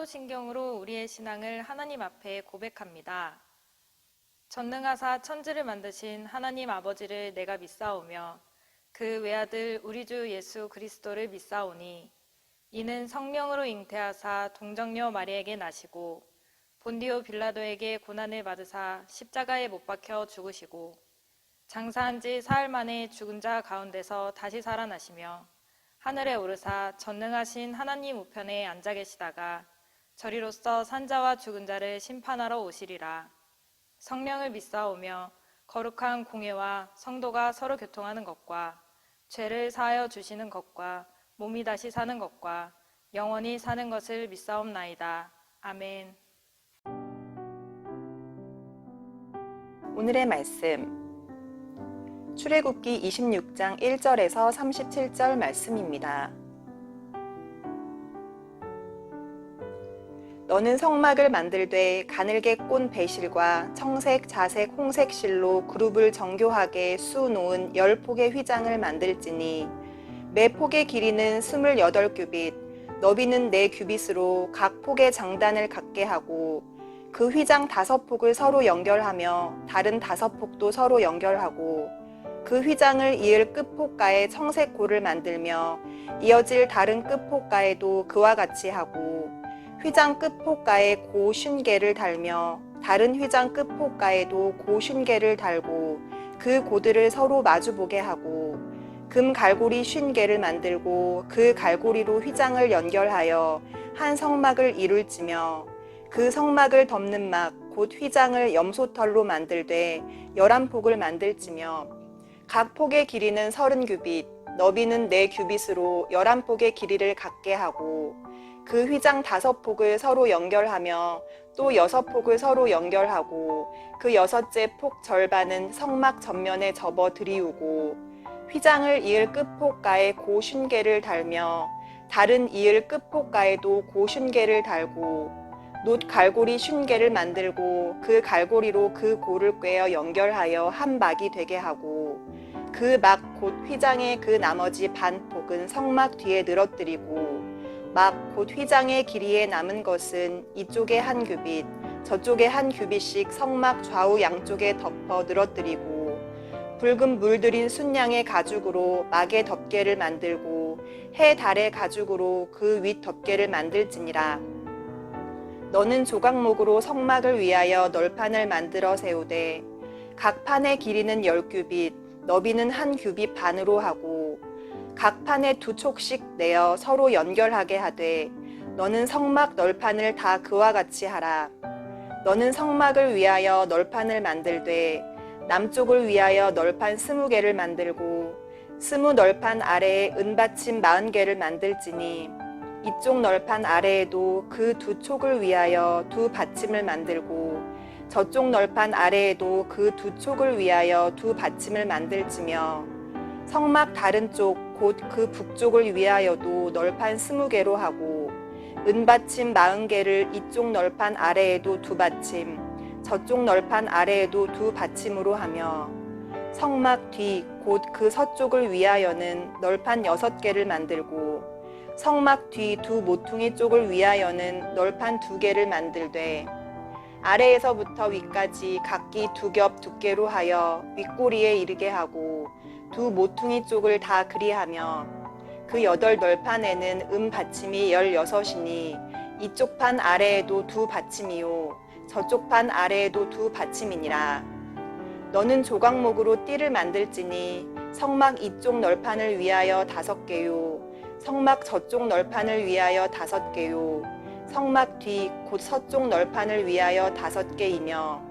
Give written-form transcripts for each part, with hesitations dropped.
사도신경으로 우리의 신앙을 하나님 앞에 고백합니다. 전능하사 천지를 만드신 하나님 아버지를 내가 믿사오며 그 외아들 우리 주 예수 그리스도를 믿사오니 이는 성령으로 잉태하사 동정녀 마리에게 나시고 본디오 빌라도에게 고난을 받으사 십자가에 못 박혀 죽으시고 장사한 지 사흘 만에 죽은 자 가운데서 다시 살아나시며 하늘에 오르사 전능하신 하나님 우편에 앉아 계시다가 저리로서 산자와 죽은 자를 심판하러 오시리라. 성령을 믿사오며 거룩한 공회와 성도가 서로 교통하는 것과 죄를 사하여 주시는 것과 몸이 다시 사는 것과 영원히 사는 것을 믿사옵나이다. 아멘. 오늘의 말씀 출애굽기 26장 1절에서 37절 말씀입니다. 너는 성막을 만들되 가늘게 꼰 배실과 청색, 자색, 홍색 실로 그룹을 정교하게 수놓은 10폭의 휘장을 만들지니 매 폭의 길이는 28규빗, 너비는 4규빗으로 각 폭의 장단을 갖게 하고 그 휘장 5폭을 서로 연결하며 다른 5폭도 서로 연결하고 그 휘장을 이을 끝폭가에 청색 고를 만들며 이어질 다른 끝폭가에도 그와 같이 하고 휘장 끝폭가에 고 쉰개를 달며 다른 휘장 끝폭가에도 고 쉰개를 달고 그 고들을 서로 마주보게 하고 금 갈고리 50개를 만들고 그 갈고리로 휘장을 연결하여 한 성막을 이룰지며 그 성막을 덮는 막 곧 휘장을 염소털로 만들되 11폭을 만들지며 각 폭의 길이는 30규빗, 너비는 4규빗으로 11폭의 길이를 갖게 하고 그 휘장 5폭을 서로 연결하며 또 6폭을 서로 연결하고 그 6째 폭 절반은 성막 전면에 접어 들이우고 휘장을 이을 끝폭가에 고 50개를 달며 다른 이을 끝폭가에도 고 50개를 달고 놋 갈고리 50개를 만들고 그 갈고리로 그 고를 꿰어 연결하여 한 막이 되게 하고 그 막 곧 휘장의 그 나머지 반 폭은 성막 뒤에 늘어뜨리고 막 곧 휘장의 길이에 남은 것은 이쪽에 1규빗, 저쪽에 1규빗씩 성막 좌우 양쪽에 덮어 늘어뜨리고 붉은 물들인 순양의 가죽으로 막의 덮개를 만들고 해 달의 가죽으로 그 윗 덮개를 만들지니라. 너는 조각목으로 성막을 위하여 널판을 만들어 세우되 각 판의 길이는 10규빗, 너비는 1규빗 반으로 하고 각 판에 2촉씩 내어 서로 연결하게 하되 너는 성막 널판을 다 그와 같이 하라. 너는 성막을 위하여 널판을 만들되 남쪽을 위하여 널판 20개를 만들고 20 널판 아래에 은받침 40개를 만들지니 이쪽 널판 아래에도 그 2촉을 위하여 2 받침을 만들고 저쪽 널판 아래에도 그 2촉을 위하여 2 받침을 만들지며 성막 다른 쪽 곧 그 북쪽을 위하여도 널판 20개로 하고 은받침 40개를 이쪽 널판 아래에도 2 받침 저쪽 널판 아래에도 2 받침으로 하며 성막 뒤 곧 그 서쪽을 위하여는 널판 6개를 만들고 성막 뒤 2 모퉁이 쪽을 위하여는 널판 2개를 만들되 아래에서부터 위까지 각기 2겹 두께로 하여 윗꼬리에 이르게 하고 2 모퉁이 쪽을 다 그리하며 그 8 널판에는 받침이 16이니 이쪽 판 아래에도 2 받침이요 저쪽 판 아래에도 2 받침이니라. 너는 조각목으로 띠를 만들지니 성막 이쪽 널판을 위하여 5개요 성막 저쪽 널판을 위하여 5개요 성막 뒤 곧 서쪽 널판을 위하여 5개이며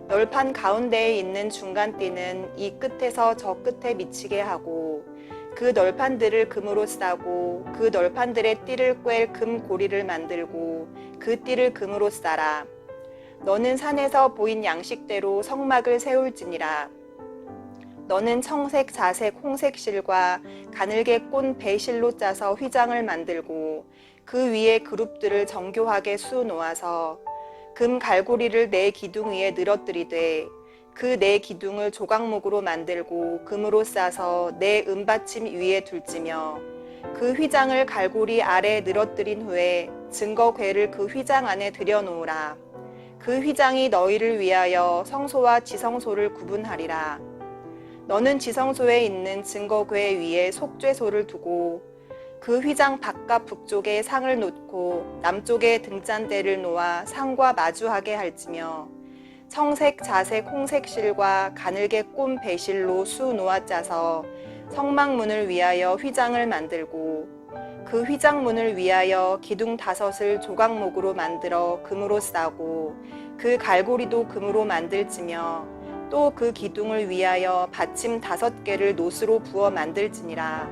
널판 가운데에 있는 중간띠는 이 끝에서 저 끝에 미치게 하고 그 널판들을 금으로 싸고 그 널판들의 띠를 꿰 금 고리를 만들고 그 띠를 금으로 싸라. 너는 산에서 보인 양식대로 성막을 세울지니라. 너는 청색, 자색, 홍색 실과 가늘게 꼰 배실로 짜서 휘장을 만들고 그 위에 그룹들을 정교하게 수놓아서 금 갈고리를 4 기둥 위에 늘어뜨리되 그 4 기둥을 조각목으로 만들고 금으로 싸서 4 은받침 위에 둘지며 그 휘장을 갈고리 아래에 늘어뜨린 후에 증거궤를 그 휘장 안에 들여놓으라. 그 휘장이 너희를 위하여 성소와 지성소를 구분하리라. 너는 지성소에 있는 증거궤 위에 속죄소를 두고 그 휘장 바깥 북쪽에 상을 놓고 남쪽에 등잔대를 놓아 상과 마주하게 할지며 청색, 자색, 홍색 실과 가늘게 꼰 배실로 수 놓아 짜서 성막문을 위하여 휘장을 만들고 그 휘장문을 위하여 기둥 5을 조각목으로 만들어 금으로 싸고 그 갈고리도 금으로 만들지며 또 그 기둥을 위하여 받침 5개를 노스로 부어 만들지니라.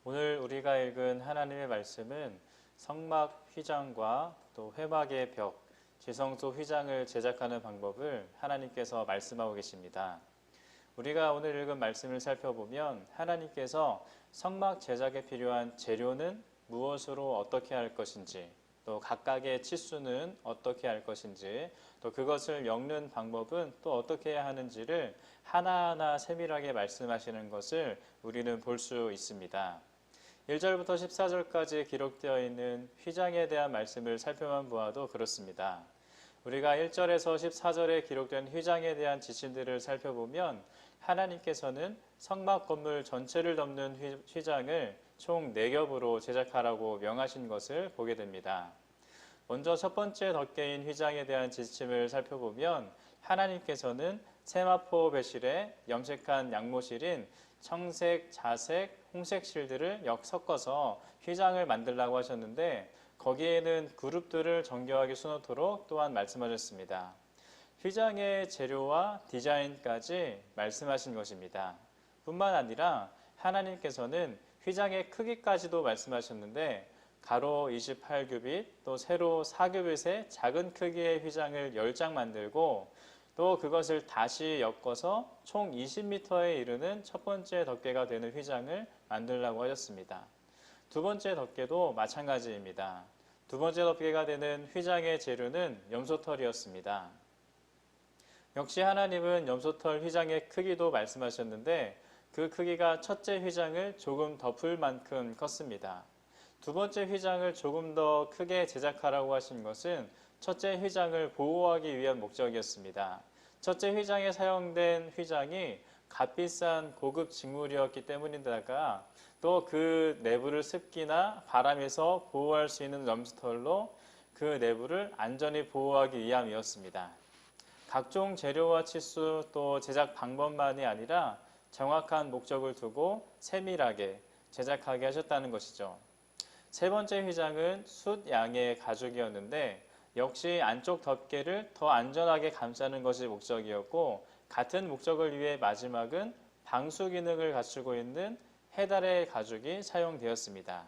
오늘 우리가 읽은 하나님의 말씀은 성막 휘장과 또 회막의 벽, 지성소 휘장을 제작하는 방법을 하나님께서 말씀하고 계십니다. 우리가 오늘 읽은 말씀을 살펴보면 하나님께서 성막 제작에 필요한 재료는 무엇으로 어떻게 할 것인지, 또 각각의 치수는 어떻게 할 것인지, 또 그것을 엮는 방법은 또 어떻게 해야 하는지를 하나하나 세밀하게 말씀하시는 것을 우리는 볼 수 있습니다. 1절부터 14절까지 기록되어 있는 휘장에 대한 말씀을 살펴만 보아도 그렇습니다. 우리가 1절에서 14절에 기록된 휘장에 대한 지침들을 살펴보면 하나님께서는 성막 건물 전체를 덮는 휘장을 총 4겹으로 제작하라고 명하신 것을 보게 됩니다. 먼저 첫 번째 덮개인 휘장에 대한 지침을 살펴보면 하나님께서는 세마포 배실에 염색한 양모실인 청색, 자색, 홍색 실들을 섞어서 휘장을 만들라고 하셨는데 거기에는 그룹들을 정교하게 수놓도록 또한 말씀하셨습니다. 휘장의 재료와 디자인까지 말씀하신 것입니다. 뿐만 아니라 하나님께서는 휘장의 크기까지도 말씀하셨는데 가로 28규빗 또 세로 4규빗의 작은 크기의 휘장을 10장 만들고 또 그것을 다시 엮어서 총 20m에 이르는 첫 번째 덮개가 되는 휘장을 만들라고 하셨습니다. 두 번째 덮개도 마찬가지입니다. 두 번째 덮개가 되는 휘장의 재료는 염소털이었습니다. 역시 하나님은 염소털 휘장의 크기도 말씀하셨는데 그 크기가 첫째 휘장을 조금 덮을 만큼 컸습니다. 두 번째 휘장을 조금 더 크게 제작하라고 하신 것은 첫째 휘장을 보호하기 위한 목적이었습니다. 첫째 휘장에 사용된 휘장이 값비싼 고급 직물이었기 때문인데다가 또 그 내부를 습기나 바람에서 보호할 수 있는 염소털로 그 내부를 안전히 보호하기 위함이었습니다. 각종 재료와 치수 또 제작 방법만이 아니라 정확한 목적을 두고 세밀하게 제작하게 하셨다는 것이죠. 세 번째 휘장은 숫양의 가죽이었는데 역시 안쪽 덮개를 더 안전하게 감싸는 것이 목적이었고 같은 목적을 위해 마지막은 방수 기능을 갖추고 있는 해달의 가죽이 사용되었습니다.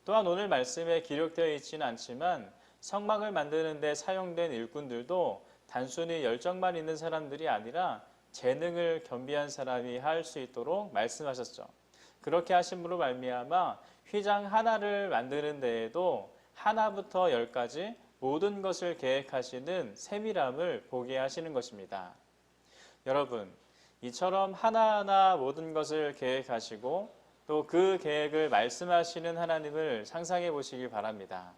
또한 오늘 말씀에 기록되어 있지는 않지만 성막을 만드는 데 사용된 일꾼들도 단순히 열정만 있는 사람들이 아니라 재능을 겸비한 사람이 할 수 있도록 말씀하셨죠. 그렇게 하심으로 말미암아 휘장 하나를 만드는 데에도 하나부터 10까지 모든 것을 계획하시는 세밀함을 보게 하시는 것입니다. 여러분, 이처럼 하나하나 모든 것을 계획하시고 또 그 계획을 말씀하시는 하나님을 상상해 보시기 바랍니다.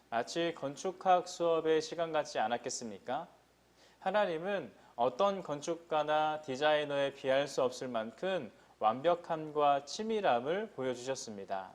마치 건축학 수업의 시간 같지 않았겠습니까? 하나님은 어떤 건축가나 디자이너에 비할 수 없을 만큼 완벽함과 치밀함을 보여주셨습니다.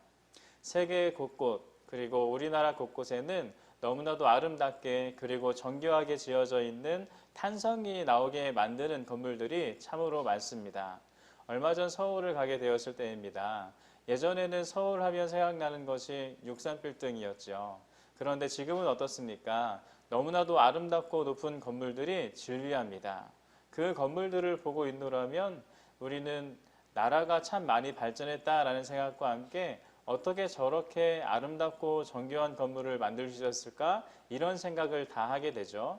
세계 곳곳 그리고 우리나라 곳곳에는 너무나도 아름답게 그리고 정교하게 지어져 있는 탄성이 나오게 만드는 건물들이 참으로 많습니다. 얼마 전 서울을 가게 되었을 때입니다. 예전에는 서울 하면 생각나는 것이 63빌딩이었죠. 그런데 지금은 어떻습니까? 너무나도 아름답고 높은 건물들이 진리합니다. 그 건물들을 보고 있노라면 우리는 나라가 참 많이 발전했다라는 생각과 함께 어떻게 저렇게 아름답고 정교한 건물을 만들 수 있었을까? 이런 생각을 다 하게 되죠.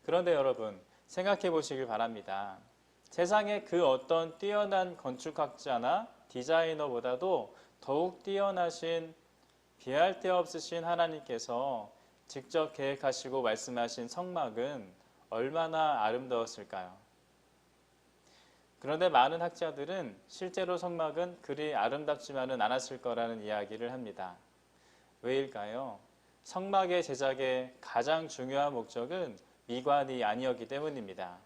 그런데 여러분, 생각해 보시길 바랍니다. 세상에 그 어떤 뛰어난 건축학자나 디자이너보다도 더욱 뛰어나신 비할 데 없으신 하나님께서 직접 계획하시고 말씀하신 성막은 얼마나 아름다웠을까요? 그런데 많은 학자들은 실제로 성막은 그리 아름답지만은 않았을 거라는 이야기를 합니다. 왜일까요? 성막의 제작의 가장 중요한 목적은 미관이 아니었기 때문입니다.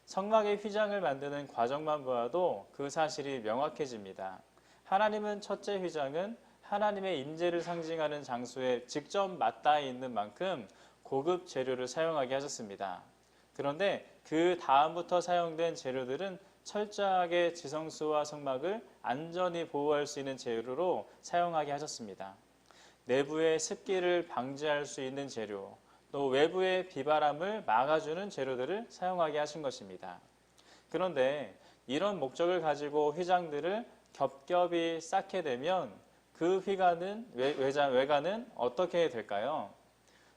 성막의 휘장을 만드는 과정만 보아도 그 사실이 명확해집니다. 하나님은 첫째 휘장은 하나님의 임재를 상징하는 장소에 직접 맞닿아 있는 만큼 고급 재료를 사용하게 하셨습니다. 그런데 그 다음부터 사용된 재료들은 철저하게 지성소와 성막을 안전히 보호할 수 있는 재료로 사용하게 하셨습니다. 내부의 습기를 방지할 수 있는 재료, 또 외부의 비바람을 막아주는 재료들을 사용하게 하신 것입니다. 그런데 이런 목적을 가지고 휘장들을 겹겹이 쌓게 되면 그 외관은 어떻게 될까요?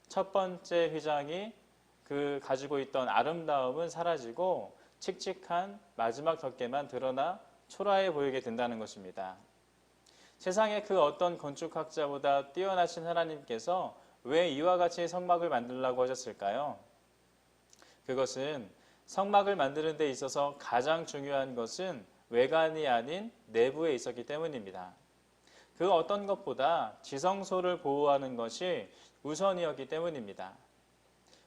첫 번째 휘장이 그 가지고 있던 아름다움은 사라지고 칙칙한 마지막 덮개만 드러나 초라해 보이게 된다는 것입니다. 세상의 그 어떤 건축학자보다 뛰어나신 하나님께서 왜 이와 같이 성막을 만들라고 하셨을까요? 그것은 성막을 만드는 데 있어서 가장 중요한 것은 외관이 아닌 내부에 있었기 때문입니다. 그 어떤 것보다 지성소를 보호하는 것이 우선이었기 때문입니다.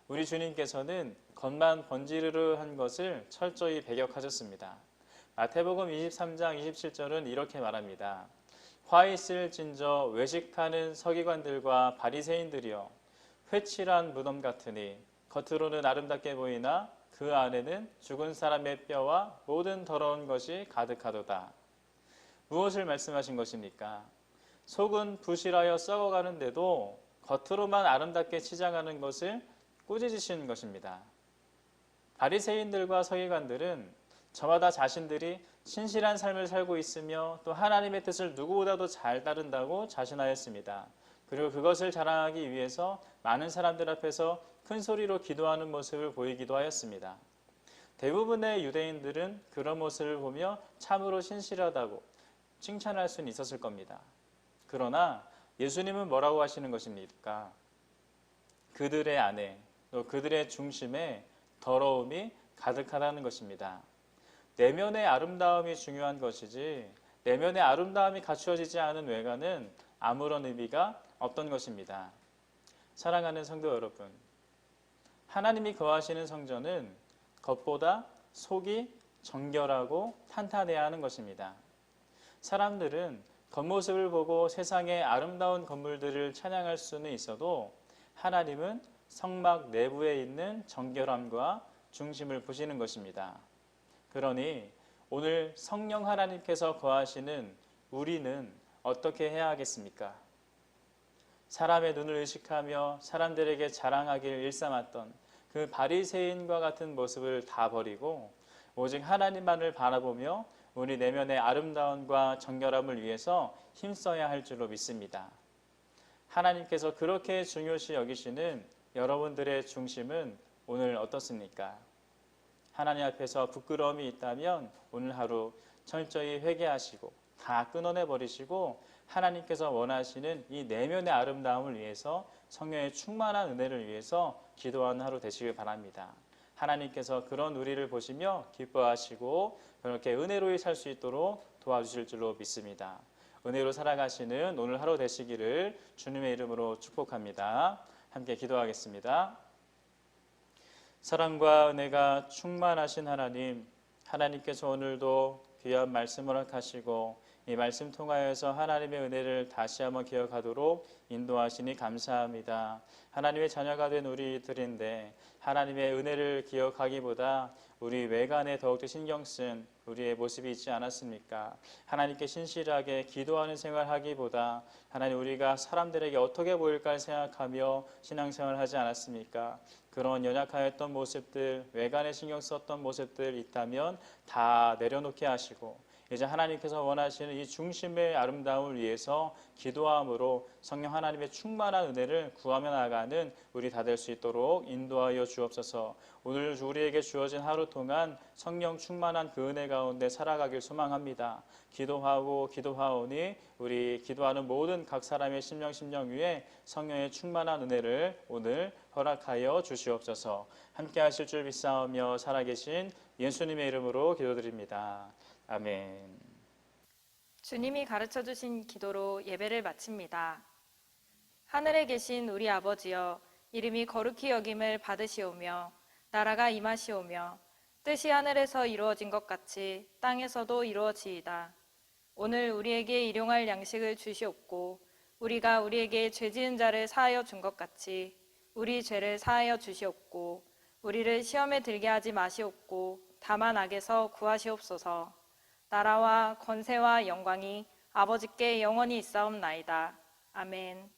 우리 주님께서는 겉만 번지르르한 것을 철저히 배격하셨습니다. 마태복음 23장 27절은 이렇게 말합니다. 화 있을진저 외식하는 서기관들과 바리새인들이여 회칠한 무덤 같으니 겉으로는 아름답게 보이나 그 안에는 죽은 사람의 뼈와 모든 더러운 것이 가득하도다. 무엇을 말씀하신 것입니까? 속은 부실하여 썩어가는데도 겉으로만 아름답게 치장하는 것을 꾸짖으시는 것입니다. 바리새인들과 서기관들은 저마다 자신들이 신실한 삶을 살고 있으며 또 하나님의 뜻을 누구보다도 잘 따른다고 자신하였습니다. 그리고 그것을 자랑하기 위해서 많은 사람들 앞에서 큰 소리로 기도하는 모습을 보이기도 하였습니다. 대부분의 유대인들은 그런 모습을 보며 참으로 신실하다고 칭찬할 수는 있었을 겁니다. 그러나 예수님은 뭐라고 하시는 것입니까? 그들의 안에 또 그들의 중심에 더러움이 가득하다는 것입니다. 내면의 아름다움이 중요한 것이지 내면의 아름다움이 갖추어지지 않은 외관은 아무런 의미가 없던 것입니다. 사랑하는 성도 여러분, 하나님이 거하시는 성전은 겉보다 속이 정결하고 탄탄해야 하는 것입니다. 사람들은 겉모습을 보고 세상의 아름다운 건물들을 찬양할 수는 있어도 하나님은 성막 내부에 있는 정결함과 중심을 보시는 것입니다. 그러니 오늘 성령 하나님께서 거하시는 우리는 어떻게 해야 하겠습니까? 사람의 눈을 의식하며 사람들에게 자랑하기를 일삼았던 그 바리새인과 같은 모습을 다 버리고 오직 하나님만을 바라보며 우리 내면의 아름다움과 정결함을 위해서 힘써야 할 줄로 믿습니다. 하나님께서 그렇게 중요시 여기시는 여러분들의 중심은 오늘 어떻습니까? 하나님 앞에서 부끄러움이 있다면 오늘 하루 철저히 회개하시고 다 끊어내버리시고 하나님께서 원하시는 이 내면의 아름다움을 위해서 성령의 충만한 은혜를 위해서 기도하는 하루 되시길 바랍니다. 하나님께서 그런 우리를 보시며 기뻐하시고 그렇게 은혜로이 살 수 있도록 도와주실 줄로 믿습니다. 은혜로 살아가시는 오늘 하루 되시기를 주님의 이름으로 축복합니다. 함께 기도하겠습니다. 사랑과 은혜가 충만하신 하나님, 하나님께서 오늘도 귀한 말씀을 허락하시고 이 말씀 통하여서 하나님의 은혜를 다시 한번 기억하도록 인도하시니 감사합니다. 하나님의 자녀가 된 우리들인데 하나님의 은혜를 기억하기보다 우리 외관에 더욱더 신경 쓴 우리의 모습이 있지 않았습니까? 하나님께 신실하게 기도하는 생활하기보다 하나님 우리가 사람들에게 어떻게 보일까 생각하며 신앙생활을 하지 않았습니까? 그런 연약하였던 모습들, 외관에 신경 썼던 모습들 있다면 다 내려놓게 하시고 이제 하나님께서 원하시는 이 중심의 아름다움을 위해서 기도함으로 성령 하나님의 충만한 은혜를 구하며 나아가는 우리 다 될 수 있도록 인도하여 주옵소서. 오늘 우리에게 주어진 하루 동안 성령 충만한 그 은혜 가운데 살아가길 소망합니다. 기도하오니 우리 기도하는 모든 각 사람의 심령 위에 성령의 충만한 은혜를 오늘 허락하여 주시옵소서. 함께 하실 줄 믿사오며 살아계신 예수님의 이름으로 기도드립니다. 아멘. 주님이 가르쳐 주신 기도로 예배를 마칩니다. 하늘에 계신 우리 아버지여, 이름이 거룩히 여김을 받으시오며 나라가 임하시오며 뜻이 하늘에서 이루어진 것 같이 땅에서도 이루어지이다. 오늘 우리에게 일용할 양식을 주시옵고 우리가 우리에게 죄 지은 자를 사하여 준 것 같이 우리 죄를 사하여 주시옵고 우리를 시험에 들게 하지 마시옵고 다만 악에서 구하시옵소서. 나라와 권세와 영광이 아버지께 영원히 있사옵나이다. 아멘.